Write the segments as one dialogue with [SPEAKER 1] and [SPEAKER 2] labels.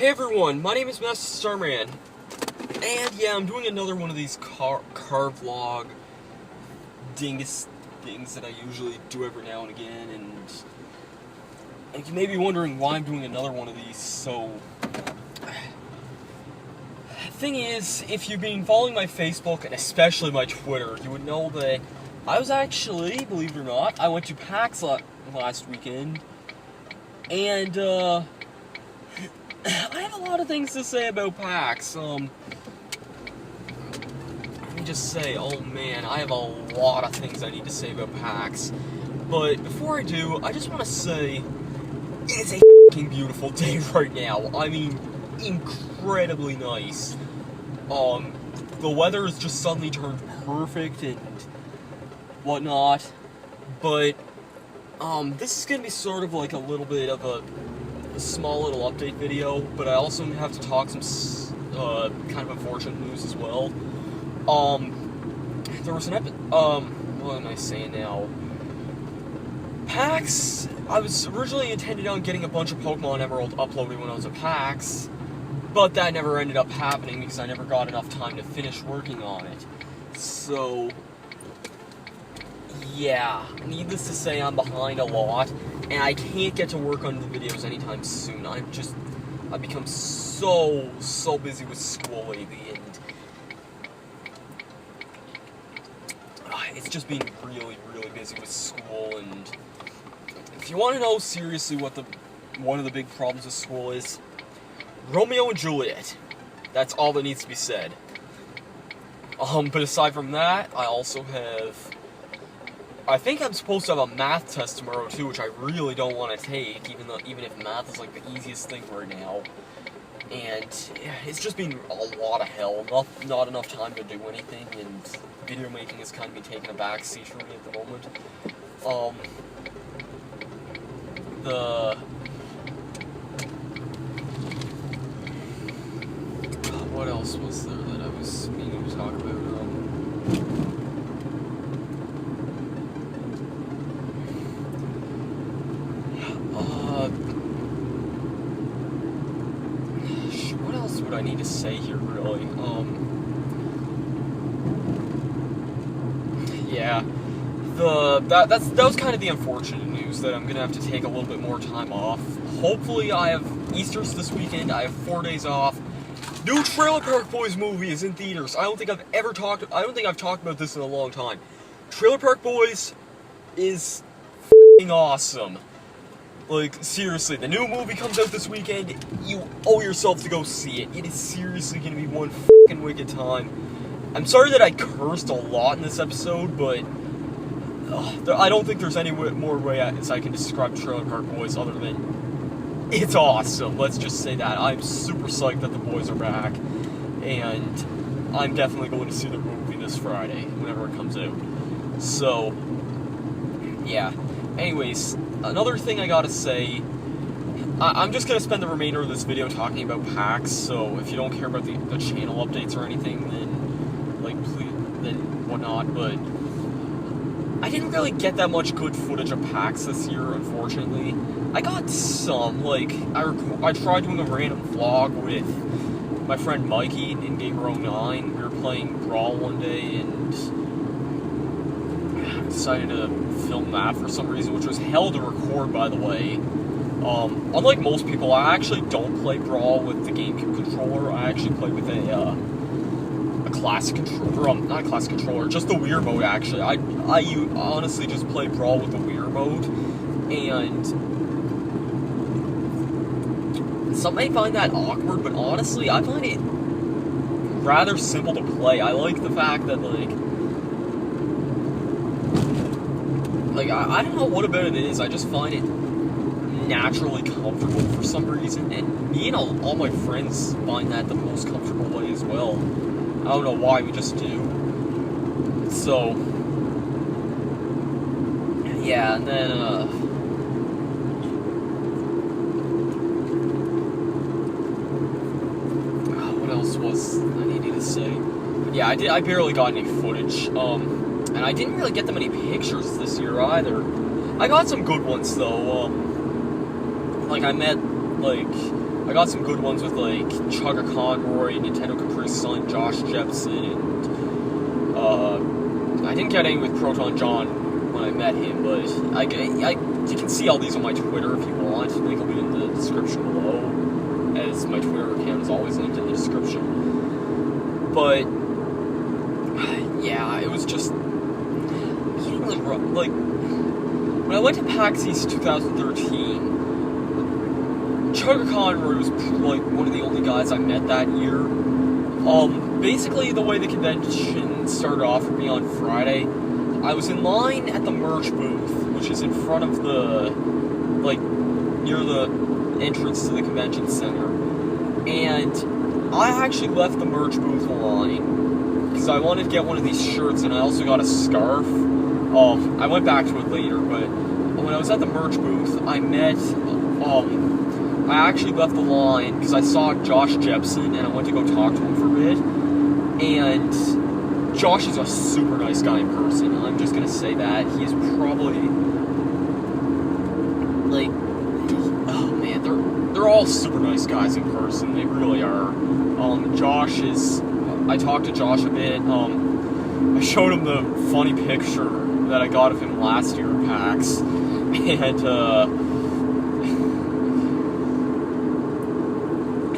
[SPEAKER 1] Hey everyone, my name is Master Starman, and yeah, I'm doing another one of these car vlog dingus things that I usually do every now and again, and you may be wondering why I'm doing another one of these. So, thing is, if you've been following my Facebook, and especially my Twitter, you would know that I was actually, believe it or not, I went to PAX last weekend, and I have a lot of things to say about PAX. Let me just say, oh man, I have a lot of things I need to say about PAX. But before I do, I just want to say, it's a f***ing beautiful day right now. I mean, incredibly nice. The weather has just suddenly turned perfect and whatnot. But, this is gonna be sort of like a little bit of a small little update video, but I also have to talk some kind of unfortunate news as well. There was an what am I saying now? PAX, I was originally intended on getting a bunch of Pokemon Emerald uploaded when I was at PAX, but that never ended up happening because I never got enough time to finish working on it. So, yeah, needless to say, I'm behind a lot, and I can't get to work on the videos anytime soon. I've become so busy with school lately, and it's just been really busy with school. And if you want to know seriously what one of the big problems with school is, Romeo and Juliet. That's all that needs to be said. But aside from that, I also have, I think I'm supposed to have a math test tomorrow too, which I really don't want to take, even if math is like the easiest thing right now. And yeah, it's just been a lot of hell. Not enough time to do anything, and video making has kind of been taking a back seat for me at the moment. What else was there that I was meaning to talk about? What else would I need to say here, really? Yeah, that was kind of the unfortunate news, that I'm gonna have to take a little bit more time off. Hopefully, I have Easter's this weekend. I have 4 days off. New Trailer Park Boys movie is in theaters. I don't think I've talked about this in a long time. Trailer Park Boys is f***ing awesome. Like, seriously, the new movie comes out this weekend. You owe yourself to go see it. It is seriously gonna be one f***ing wicked time. I'm sorry that I cursed a lot in this episode, but I don't think there's any more way as I can describe Trailer Park Boys other than it's awesome. Let's just say that. I'm super psyched that the boys are back, and I'm definitely going to see the movie this Friday, whenever it comes out. So, yeah. Anyways, another thing I gotta say, I'm just gonna spend the remainder of this video talking about PAX, so if you don't care about the channel updates or anything, then, like, please, then whatnot, but I didn't really get that much good footage of PAX this year, unfortunately. I got some, like, I tried doing a random vlog with my friend Mikey in Gamer09. We were playing Brawl one day, and I decided to film that for some reason, which was hell to record, by the way. Unlike most people, I actually don't play Brawl with the GameCube controller. I actually play with a classic controller, not a classic controller, just the Wii Remote, actually. I honestly just play Brawl with the Wii Remote, and some may find that awkward, but honestly, I find it rather simple to play. I like the fact that, I don't know what about it is, I just find it naturally comfortable for some reason, and me and all my friends find that the most comfortable way as well. I don't know why, we just do. So, yeah, and then, what else was I needing to say? But yeah, I barely got any footage, and I didn't really get that many pictures this year either. I got some good ones, though. Like, I met, like, I got some good ones with, like, Chugga Conroy, Nintendo Capri Sun, Josh Jepson, and, I didn't get any with Proton John when I met him, but you can see all these on my Twitter if you want. Link will be in the description below, as my Twitter account is always linked in the description. But, yeah, it was just, like, when I went to PAX East 2013, Chugga Conroy was, like, one of the only guys I met that year. Basically, the way the convention started off for me on Friday, I was in line at the merch booth, which is in front of the, like, near the entrance to the convention center, and I actually left the merch booth line, because I wanted to get one of these shirts, and I also got a scarf. I went back to it later, but when I was at the merch booth, I met, I actually left the line because I saw Josh Jepson, and I went to go talk to him for a bit, and Josh is a super nice guy in person. I'm just gonna say that. He is probably, like, oh man, they're all super nice guys in person. They really are. Josh is, I talked to Josh a bit. I showed him the funny picture that I got of him last year at PAX, and,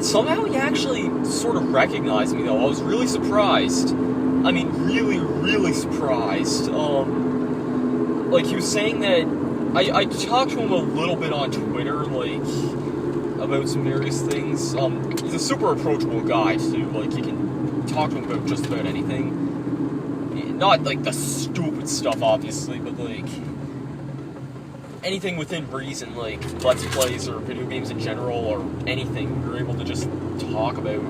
[SPEAKER 1] somehow he actually sort of recognized me, though. I was really surprised. I mean, really, really surprised. Like, he was saying that... I talked to him a little bit on Twitter, like, about some various things. He's a super approachable guy, too. Like, you can talk to him about just about anything. Not, like, the stupid stuff, obviously, but, like... anything within reason, like Let's Plays or video games in general, or anything we were able to just talk about.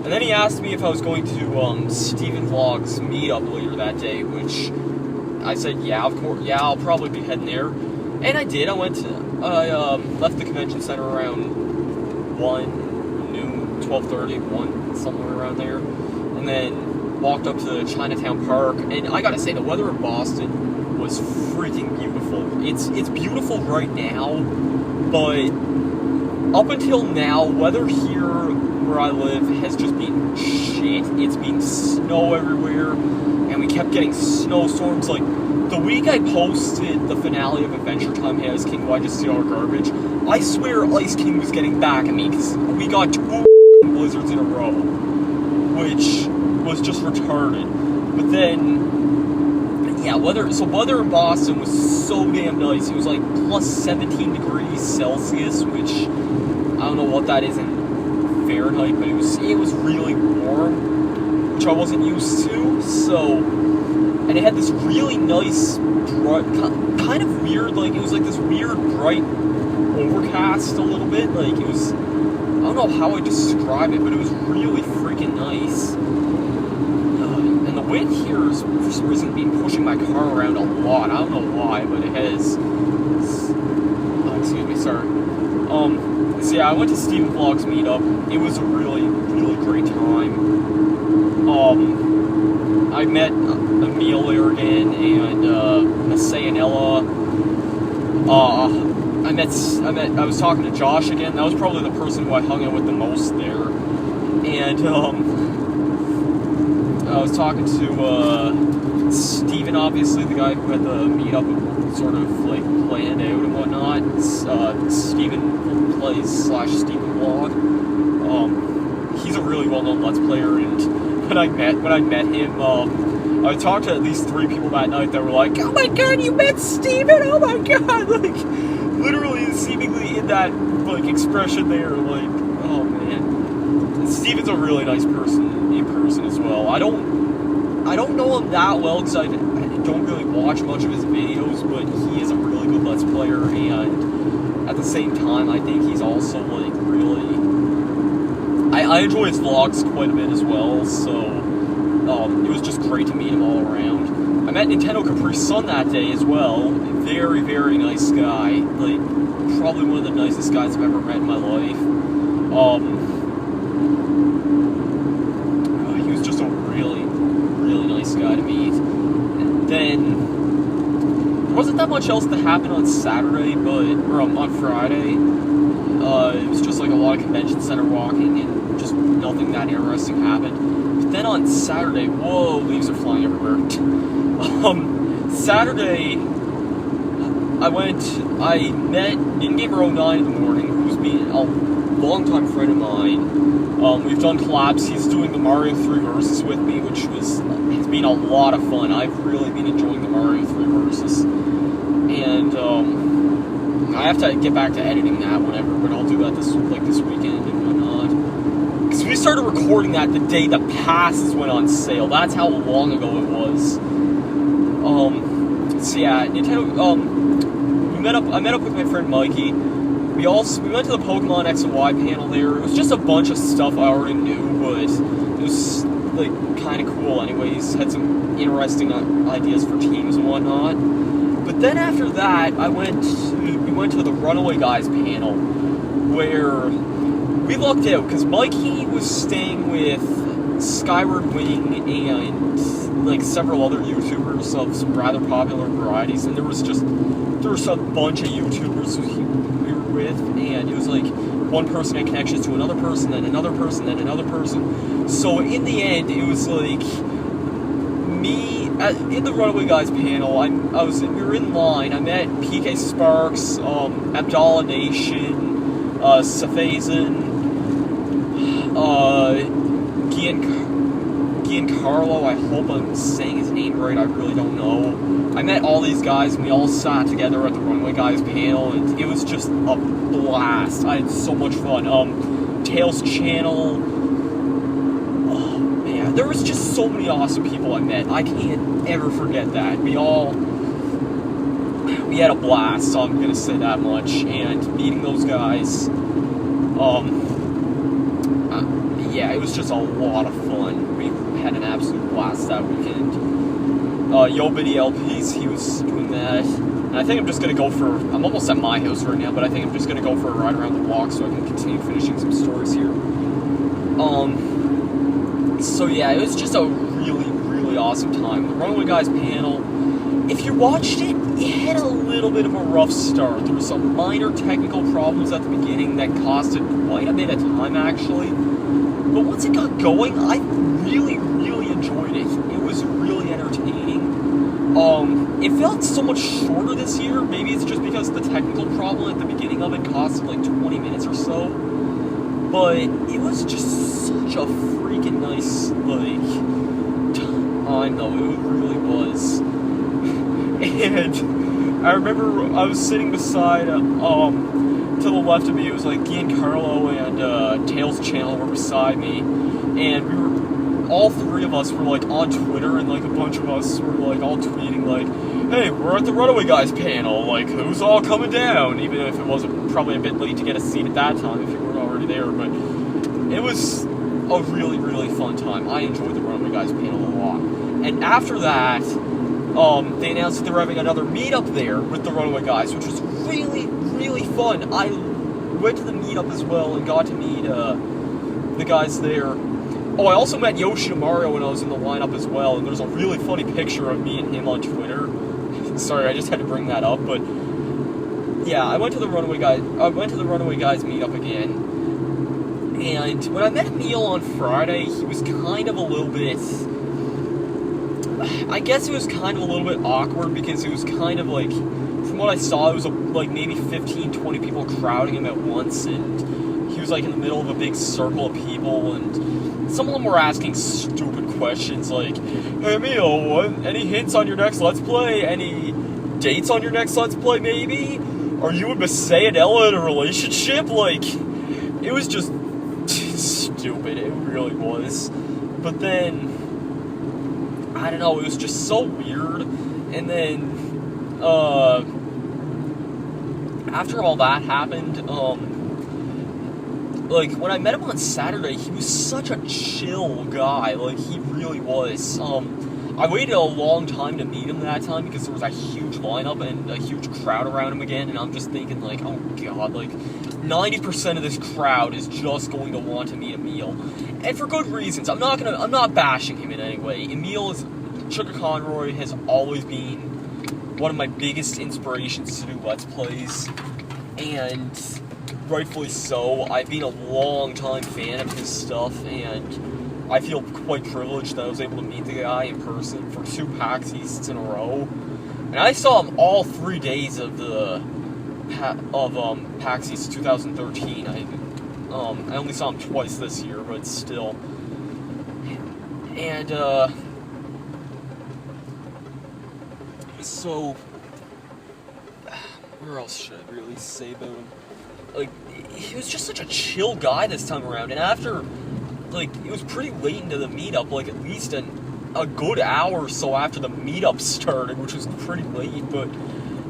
[SPEAKER 1] And then he asked me if I was going to Steven Vlog's meetup later that day, which I said, yeah, of course, yeah, I'll probably be heading there. And I did. I went to, left the convention center around 1, noon, 12:30, 1, somewhere around there. And then walked up to Chinatown Park, and I gotta say, the weather in Boston was freaking beautiful. It's beautiful right now, but up until now, weather here where I live has just been shit. It's been snow everywhere, and we kept getting snowstorms. Like, the week I posted the finale of Adventure Time, Hey Ice King, Why'd You See All Garbage? I swear Ice King was getting back at me, because we got 2 blizzards in a row, which was just retarded. But then, yeah, weather in Boston was so damn nice. It was like plus 17 degrees Celsius, which I don't know what that is in Fahrenheit, but it was really warm, which I wasn't used to. So, and it had this really nice, kind of weird, like, it was like this weird bright overcast a little bit. Like, it was, I don't know how I describe it, but it was really freaking nice. And the wind here has, for some reason, been pushing my car around a lot. I don't know why, but it has. Oh, excuse me, sorry. So yeah, I went to Steven Vlog's meetup. It was a really, really great time. I met Emil there again, and Masayanella. I was talking to Josh again. That was probably the person who I hung out with the most there. And, I was talking to, Steven, obviously, the guy who had the meetup sort of, like, planned out and whatnot. Steven Plays / Steven Vlog. He's a really well-known Let's Player, and when I met him, I talked to at least 3 people that night that were like, oh my god, you met Steven, oh my god, like, literally, seemingly in that, like, expression there, like, oh man. Steven's a really nice person in person as well. I don't know him that well because I don't really watch much of his videos, but he is a really good Let's Player, and at the same time, I think he's also, like, really... I enjoy his vlogs quite a bit as well, so it was just great to meet him all around. I met Nintendo Capri Sun that day as well. Very, very nice guy. Like, probably one of the nicest guys I've ever met in my life. He was just a really, really nice guy to meet. And then, there wasn't that much else that happened on Saturday, or on Friday. It was just like a lot of convention center walking and just nothing that interesting happened. But then on Saturday, whoa, leaves are flying everywhere. Saturday, I met In-Gamer09 in the morning, who's been a longtime friend of mine. We've done collabs. He's doing the Mario 3 Versus with me, which has been a lot of fun. I've really been enjoying the Mario 3 Versus. And, I have to get back to editing that but I'll do that this weekend and whatnot. Because we started recording that the day the passes went on sale. That's how long ago it was. So yeah, Nintendo, I met up with my friend Mikey. We went to the Pokemon X and Y panel there. It was just a bunch of stuff I already knew, but it was, like, kind of cool anyways. Had some interesting ideas for teams and whatnot. But then after that, we went to the TheRunawayGuys panel, where we lucked out, because Mikey was staying with Skyward Wing and, like, several other YouTubers of some rather popular varieties, and there was a bunch of YouTubers we were with, and it was like one person had connections to another person, then another person, then another person. So in the end, it was like me in the TheRunawayGuys panel. We were in line. I met PK Sparks, Abdallah Nation, Safazin, Giancarlo. I hope I'm saying his name right. I really don't know. I met all these guys, and we all sat together at the TheRunawayGuys panel, and it was just a blast. I had so much fun. Tails channel. Oh man, there was just so many awesome people I met. I can't ever forget that. We had a blast. So I'm gonna say that much. And meeting those guys, yeah, it was just a lot of fun. We had an absolute blast that weekend. Yo Bitty LPs, he was doing that. And I think I'm just gonna I'm almost at my house right now, but I think I'm just gonna go for a ride around the block so I can continue finishing some stories here. So yeah, it was just a really, really awesome time. The TheRunawayGuys panel, if you watched it, it had a little bit of a rough start. There were some minor technical problems at the beginning that costed quite a bit of time, actually. But once it got going, I really, really enjoyed it. It was really entertaining. It felt so much shorter this year. Maybe it's just because the technical problem at the beginning of it costed like 20 minutes or so. But it was just such a freaking nice, like, time, though. It really was. And I remember I was sitting beside, to the left of me, it was like Giancarlo and Tails channel were beside me, and all three of us were like on Twitter, and like a bunch of us were like all tweeting like, hey, we're at the TheRunawayGuys panel, like, who's all coming down? Even if it wasn't probably a bit late to get a seat at that time if you weren't already there, but it was a really, really fun time. I enjoyed the TheRunawayGuys panel a lot. And after that, they announced that they were having another meetup there with the TheRunawayGuys, which was really, really fun. I went to the meetup as well and got to meet the guys there. Oh, I also met Yoshi and Mario when I was in the lineup as well, and there's a really funny picture of me and him on Twitter. Sorry, I just had to bring that up, but yeah, I went to the TheRunawayGuys meetup again, and when I met Emil on Friday, he was kind of a little bit, I guess it was kind of a little bit awkward, because it was kind of like, from what I saw, it was like maybe 15, 20 people crowding him at once, and he was like in the middle of a big circle of people, and some of them were asking stupid questions like, hey Emil, any hints on your next Let's Play? Any dates on your next Let's Play, maybe? Are you and Masay and Ella in a relationship? Like, it was just stupid, it really was. But then, I don't know, it was just so weird, and then, after all that happened, like, when I met him on Saturday, he was such a chill guy, like, he really was. I waited a long time to meet him that time, because there was a huge lineup and a huge crowd around him again, and I'm just thinking, like, oh god, like, 90% of this crowd is just going to want to meet Emil. And for good reasons. I'm not bashing him in any way. Sugar Conroy has always been one of my biggest inspirations to do Let's Plays, and rightfully so. I've been a long-time fan of his stuff, and I feel quite privileged that I was able to meet the guy in person for 2 PAX Easts in a row. And I saw him all 3 days of the PAX East 2013. I only saw him twice this year, but still. And so where else should I really say about him? Like, he was just such a chill guy this time around, and after, like, it was pretty late into the meetup, like, at least a good hour or so after the meetup started, which was pretty late, but,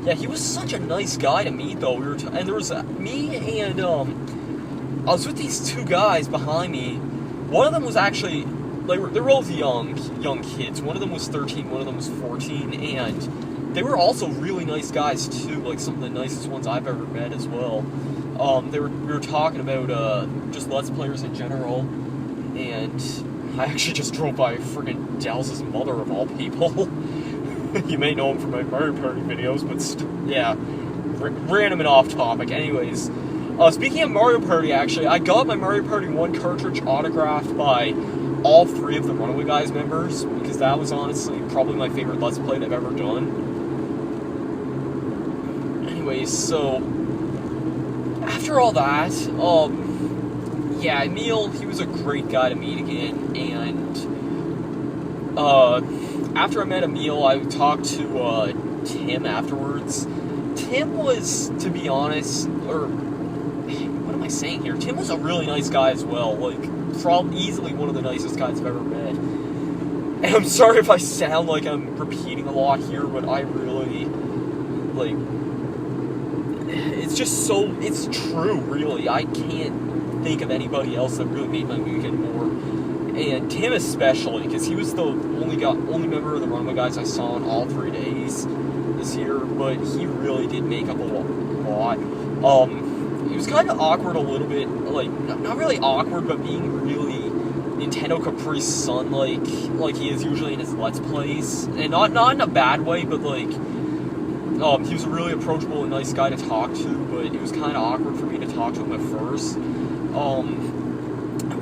[SPEAKER 1] yeah, he was such a nice guy to meet, though. And there was me and, I was with these 2 guys behind me. One of them was actually, like, they were both young kids. One of them was 13, one of them was 14, and they were also really nice guys, too, like, some of the nicest ones I've ever met as well. We were talking about, just Let's Players in general, and I actually just drove by friggin' Dallas's mother, of all people. You may know him from my Mario Party videos, but yeah, random and off topic. Anyways, speaking of Mario Party, actually, I got my Mario Party 1 cartridge autographed by all 3 of the Runaway Guys members, because that was honestly probably my favorite Let's Play they've ever done. Anyways, so after all that, yeah, Emil, he was a great guy to meet again, and after I met Emil, I talked to Tim afterwards. Tim was, to be honest, or what am I saying here? Tim was a really nice guy as well, like, probably easily one of the nicest guys I've ever met. And I'm sorry if I sound like I'm repeating a lot here, but I really, like, it's just so, it's true, really. I can't think of anybody else that really made my weekend more. And Tim especially, because he was the only member of the Runaway Guys I saw on all 3 days this year, but he really did make up a lot. It was kind of awkward a little bit, like, not really awkward, but being really Nintendo Capri Sun like he is usually in his Let's Plays. And not in a bad way, but like, he was a really approachable and nice guy to talk to, but it was kind of awkward for me to talk to him at first.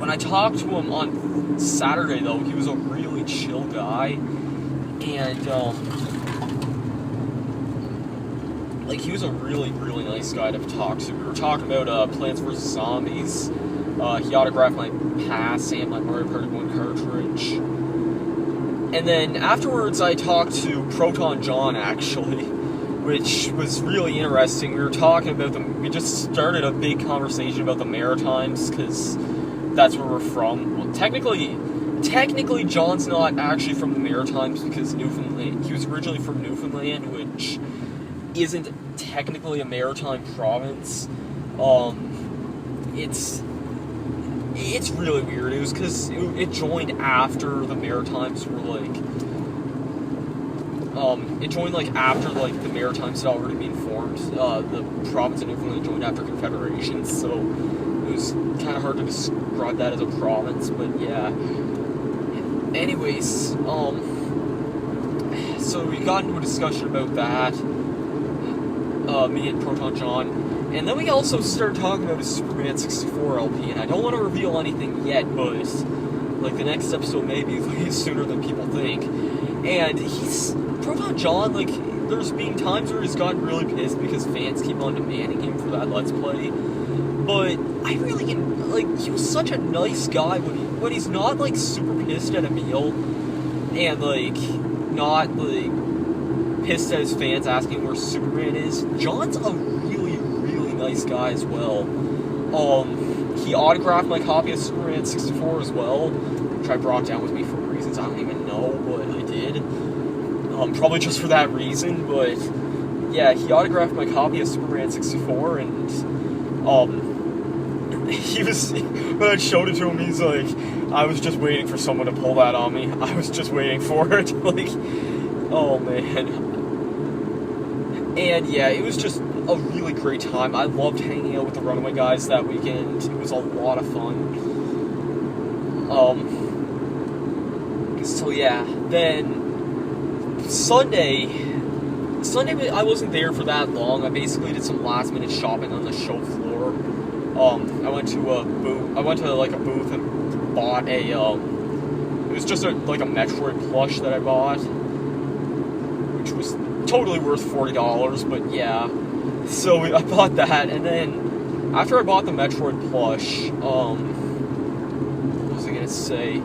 [SPEAKER 1] When I talked to him on Saturday, though, he was a really chill guy, and, like, he was a really, really nice guy to talk to. We were talking about, Plants vs. Zombies. He autographed my pass and my Mario Party 1 cartridge. And then afterwards, I talked to Proton John, actually, which was really interesting. We were talking about we just started a big conversation about the Maritimes, because that's where we're from. Well, technically, John's not actually from the Maritimes, because Newfoundland, he was originally from Newfoundland, which isn't technically a maritime province. It's really weird. It was because it joined after the Maritimes were like, it joined like after like the Maritimes had already been formed. The province of Newfoundland joined after Confederation, so it was kind of hard to describe that as a province, but yeah. Anyways, so we got into a discussion about that, me and Proton John, and then we also started talking about his Superman 64 LP, and I don't want to reveal anything yet, but, like, the next episode may be way sooner than people think, and Proton John, like, there's been times where he's gotten really pissed because fans keep on demanding him for that Let's Play, but I really can, like, he was such a nice guy when he's not, like, super pissed at Emil, and, like, not, like, pissed at his fans asking where Superman is. John's a really, really nice guy as well. He autographed my copy of Superman 64 as well, which I brought down with me for reasons I don't even know, but I did. Probably just for that reason, but yeah, he autographed my copy of Superman 64, and he was, when I showed it to him, he's like, I was just waiting for someone to pull that on me. I was just waiting for it. Like, oh man. And yeah, it was just a really great time. I loved hanging out with the Runaway Guys that weekend. It was a lot of fun. So yeah, then Sunday I wasn't there for that long. I basically did some last minute shopping on the show floor. I went to a booth. I went to like a booth and bought a. It was just like a Metroid plush that I bought, which was totally worth $40. But yeah, so I bought that, and then after I bought the Metroid plush, what was I gonna say?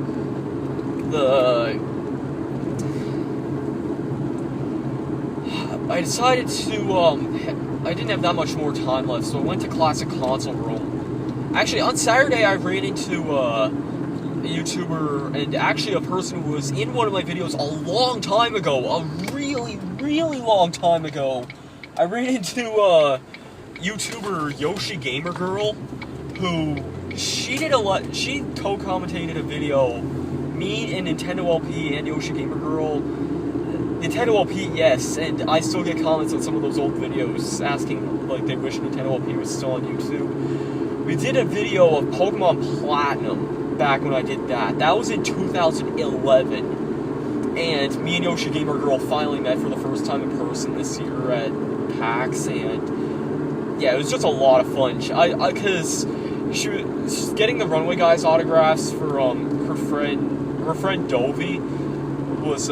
[SPEAKER 1] I decided to, I didn't have that much more time left, so I went to Classic Console Room. Actually, on Saturday, I ran into a YouTuber, and actually a person who was in one of my videos a long time ago, a really, really long time ago. I ran into YouTuber Yoshi Gamer Girl, who, she co-commentated a video, me and Nintendo LP and Yoshi Gamer Girl. Nintendo LP, yes, and I still get comments on some of those old videos asking, like, they wish Nintendo LP was still on YouTube. We did a video of Pokemon Platinum back when I did that. That was in 2011. And me and Yoshi Gamer Girl finally met for the first time in person this year at PAX, and yeah, it was just a lot of fun. Because she was getting the Runaway Guys autographs for her friend Dovey was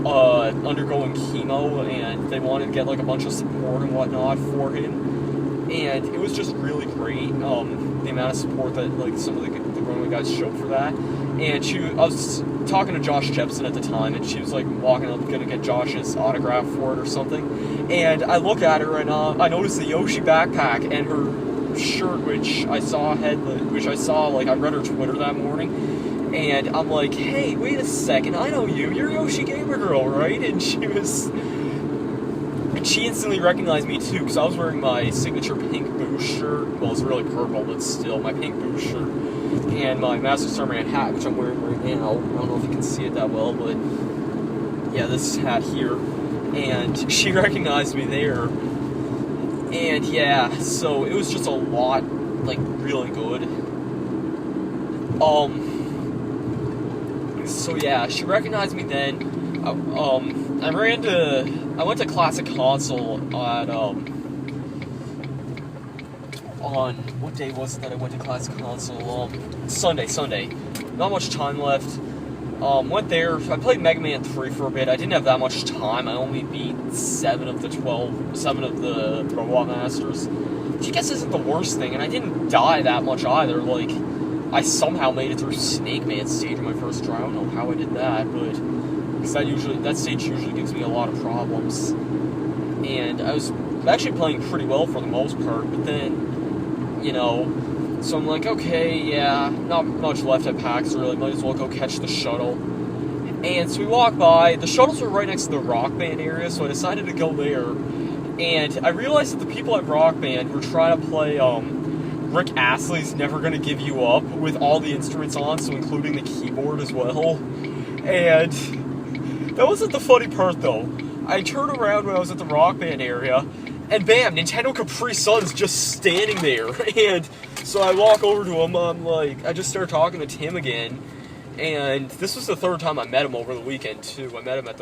[SPEAKER 1] undergoing chemo, and they wanted to get like a bunch of support and whatnot for him, and it was just really great. The amount of support that like some of the Runaway Guys showed for that. And I was talking to Josh Jepson at the time, and she was like walking up, gonna get Josh's autograph for it or something. And I look at her, and I noticed the Yoshi backpack and her shirt, which I saw like I read her Twitter that morning. And I'm like, hey, wait a second, I know you. You're Yoshi Gamer Girl, right? And she instantly recognized me too, because I was wearing my signature pink Boost shirt. Well, it's really purple, but still, my pink Boost shirt. And my Master Starman hat, which I'm wearing right now. I don't know if you can see it that well, but yeah, this hat here. And she recognized me there. And yeah, so it was just a lot, like, really good. So yeah, she recognized me then. I went to Classic Console at, on, what day was it that I went to Classic Console? Sunday. Not much time left. Went there, I played Mega Man 3 for a bit. I didn't have that much time. I only beat 7 of the Robot Masters. Which I guess isn't the worst thing, and I didn't die that much either. Like, I somehow made it through Snake Man stage in my first try. I don't know how I did that, but because that stage usually gives me a lot of problems. And I was actually playing pretty well for the most part, but then, you know, so I'm like, okay, yeah, not much left at PAX really, might as well go catch the shuttle. And so we walk by, the shuttles were right next to the Rock Band area, so I decided to go there. And I realized that the people at Rock Band were trying to play, Rick Astley's Never Gonna Give You Up with all the instruments on, so including the keyboard as well. And that wasn't the funny part, though. I turned around when I was at the Rock Band area, and bam, Nintendo Capri Sun's just standing there. And so I walk over to him, I just started talking to Tim again, and this was the third time I met him over the weekend, too. I met him at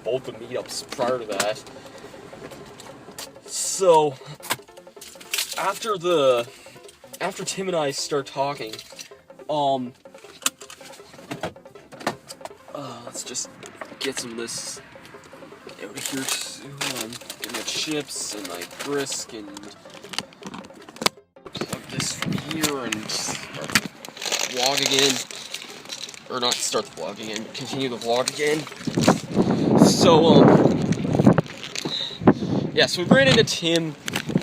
[SPEAKER 1] both the meetups prior to that. So, after Tim and I start talking, let's just get some of this out of here too. Get my chips and my brisk, and plug this from here and start the vlog again. Or not start the vlog again, continue the vlog again. So, yeah, so we ran into Tim,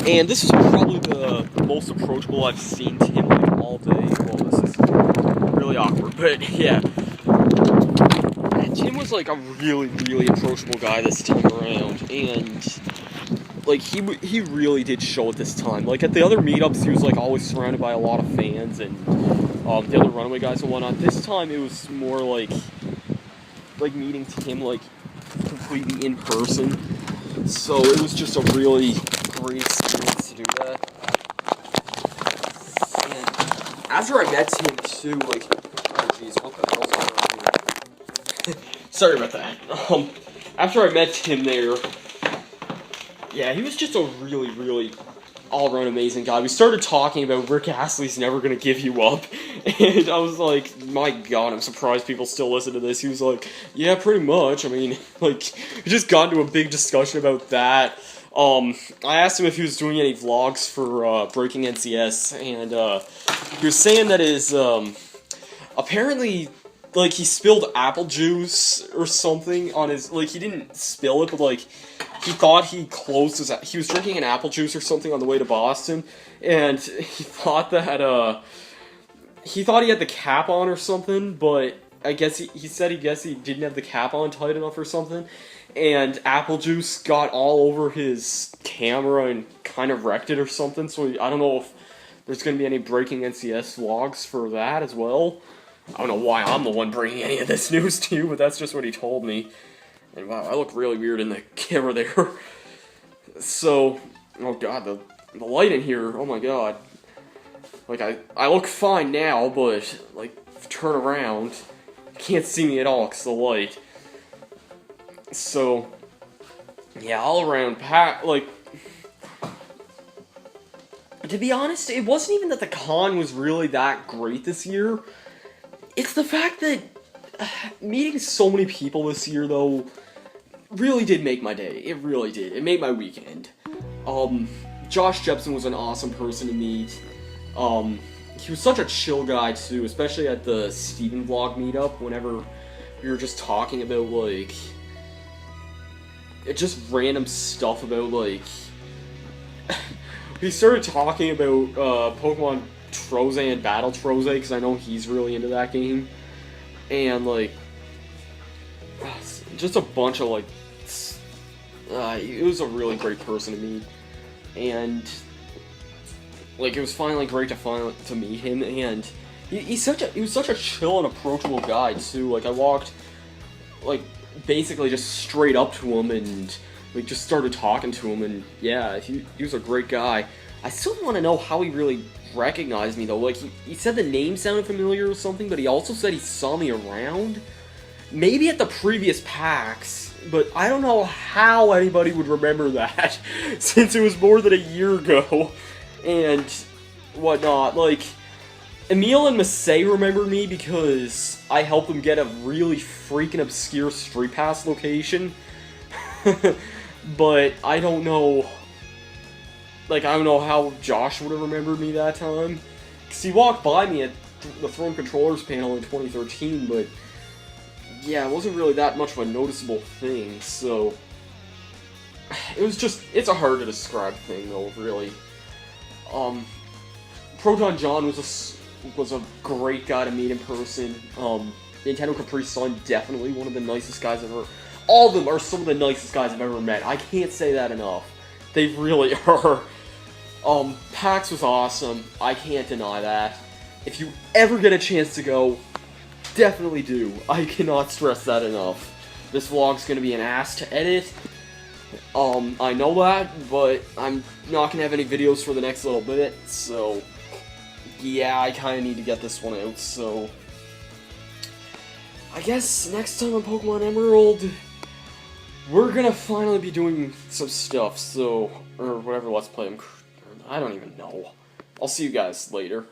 [SPEAKER 1] and this is probably the most approachable I've seen Tim like all day. Well, this is really awkward, but yeah. Tim was like a really, really approachable guy this time around, and like he really did show it this time. Like at the other meetups, he was like always surrounded by a lot of fans and the other Runaway Guys and whatnot. This time it was more like meeting Tim like completely in person. So it was just a really great experience to do that. And after I met Tim too, like, oh jeez, what the hell's going on here? Sorry about that. After I met Tim there, yeah, he was just a really, really all-around amazing guy. We started talking about Rick Astley's Never Gonna Give You Up, and I was like, my god, I'm surprised people still listen to this. He was like, yeah, pretty much. I mean, like, we just got into a big discussion about that. I asked him if he was doing any vlogs for Breaking NCS, and he was saying that his, apparently, like, he spilled apple juice or something on his, like, he didn't spill it, but, like, he thought he closed his, he was drinking an apple juice or something on the way to Boston, and he thought that, he thought he had the cap on or something, but I guess he said he didn't have the cap on tight enough or something, and apple juice got all over his camera and kind of wrecked it or something, so I don't know if there's going to be any Breaking NCS vlogs for that as well. I don't know why I'm the one bringing any of this news to you, but that's just what he told me. And wow, I look really weird in the camera there. So, oh god, the light in here, oh my god. Like, I look fine now, but, like, turn around, you can't see me at all because of the light. So, yeah, all around, like, to be honest, it wasn't even that the con was really that great this year. It's the fact that meeting so many people this year, though, really did make my day. It really did. It made my weekend. Josh Jepson was an awesome person to meet. He was such a chill guy, too, especially at the Steven Vlog meetup, whenever we were just talking about, like, just random stuff about, like, we started talking about, Pokemon Troze and Battle Troze, because I know he's really into that game, and, like, just a bunch of, like, it was a really great person to meet, and, like, it was finally great to meet him, and he was such a chill and approachable guy, too. Like, I walked, like, basically just straight up to him, and, like, just started talking to him, and, yeah, he was a great guy. I still want to know how he really recognized me, though. Like, he said the name sounded familiar or something, but he also said he saw me around. Maybe at the previous PAX, but I don't know how anybody would remember that, since it was more than a year ago, and whatnot. Like, Emil and Massey remember me because I helped them get a really freaking obscure Street Pass location, but I don't know, like, I don't know how Josh would have remembered me that time, because he walked by me at the Throne Controllers panel in 2013, but yeah, it wasn't really that much of a noticeable thing, so it was just, it's a hard to describe thing, though, really. Proton John was a great guy to meet in person. Nintendo Capri Sun, definitely one of the nicest guys I've ever, all of them are some of the nicest guys I've ever met. I can't say that enough. They really are. PAX was awesome. I can't deny that. If you ever get a chance to go, definitely do. I cannot stress that enough. This vlog's gonna be an ass to edit. I know that, but I'm not gonna have any videos for the next little bit, so yeah, I kinda need to get this one out, so I guess next time on Pokemon Emerald, we're gonna finally be doing some stuff, so, or whatever Let's Play, I don't even know. I'll see you guys later.